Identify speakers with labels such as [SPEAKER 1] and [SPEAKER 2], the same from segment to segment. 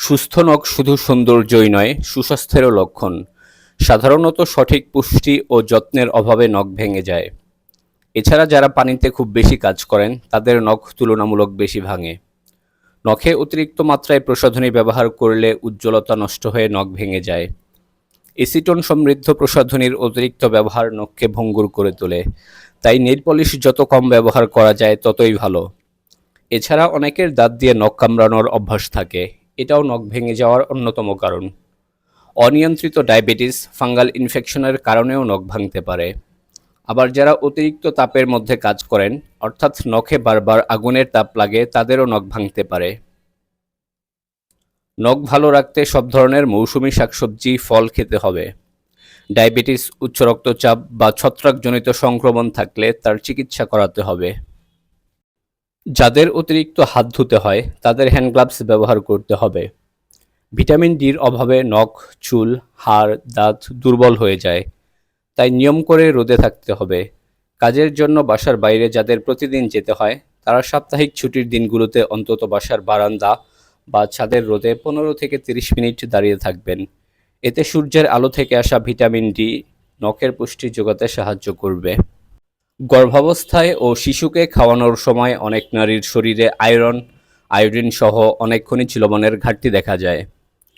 [SPEAKER 1] সুস্থ নখ শুধু সৌন্দর্যই নয়, সুস্বাস্থ্যেরও লক্ষণ। সাধারণত সঠিক পুষ্টি ও যত্নের অভাবে নখ ভেঙে যায়। এছাড়া যারা পানিতে খুব বেশি কাজ করেন, তাদের নখ তুলনামূলক বেশি ভাঙে। নখে অতিরিক্ত মাত্রায় প্রসাধনী ব্যবহার করলে উজ্জ্বলতা নষ্ট হয়ে নখ ভেঙে যায়। এসিটোন সমৃদ্ধ প্রসাধনীর অতিরিক্ত ব্যবহার নখকে ভঙ্গুর করে তোলে। তাই নেইল পলিশ যত কম ব্যবহার করা যায় ততই ভালো। এছাড়া অনেকের দাঁত দিয়ে নখ কামড়ানোর অভ্যাস থাকে, এটাও নখ ভেঙে যাওয়ার অন্যতম কারণ। অনিয়ন্ত্রিত ডায়াবেটিস, ফাঙ্গাল ইনফেকশনের কারণেও নখ ভাঙতে পারে। আবার যারা অতিরিক্ত তাপের মধ্যে কাজ করেন, অর্থাৎ নখে বারবার আগুনের তাপ লাগে, তাদেরও নখ ভাঙতে পারে। নখ ভালো রাখতে সব ধরনের মৌসুমী শাকসবজি, ফল খেতে হবে। ডায়াবেটিস, উচ্চ রক্তচাপ বা ছত্রাকজনিত সংক্রমণ থাকলে তার চিকিৎসা করাতে হবে। যাদের অতিরিক্ত হাত ধুতে হয়, তাদের হ্যান্ড গ্লাভস ব্যবহার করতে হবে। ভিটামিন ডির অভাবে নখ, চুল, হাড়, দাঁত দুর্বল হয়ে যায়। তাই নিয়ম করে রোদে থাকতে হবে। কাজের জন্য বাসার বাইরে যাদের প্রতিদিন যেতে হয়, তারা সাপ্তাহিক ছুটির দিনগুলোতে অন্তত বাসার বারান্দা বা ছাদের রোদে 15 থেকে 30 মিনিট দাঁড়িয়ে থাকবেন। এতে সূর্যের আলো থেকে আসা ভিটামিন ডি নখের পুষ্টি যোগাতে সাহায্য করবে। গর্ভাবস্থায় ও শিশুকে খাওয়ানোর সময় অনেক নারীর শরীরে আয়রন, আয়োডিন সহ অনেক খনিজ লবণের ঘাটতি দেখা যায়।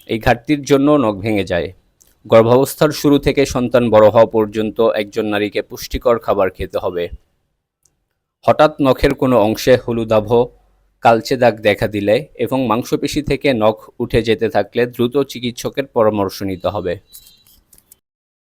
[SPEAKER 1] এই ঘাটতির জন্য নখ ভেঙে যায়। গর্ভাবস্থার শুরু থেকে সন্তান বড় হওয়া পর্যন্ত একজন নারীকে পুষ্টিকর খাবার খেতে হবে। হঠাৎ নখের কোনো অংশে হলুদাভ, কালচে দাগ দেখা দিলে এবং মাংসপেশি থেকে নখ উঠে যেতে থাকলে দ্রুত চিকিৎসকের পরামর্শ নিতে হবে।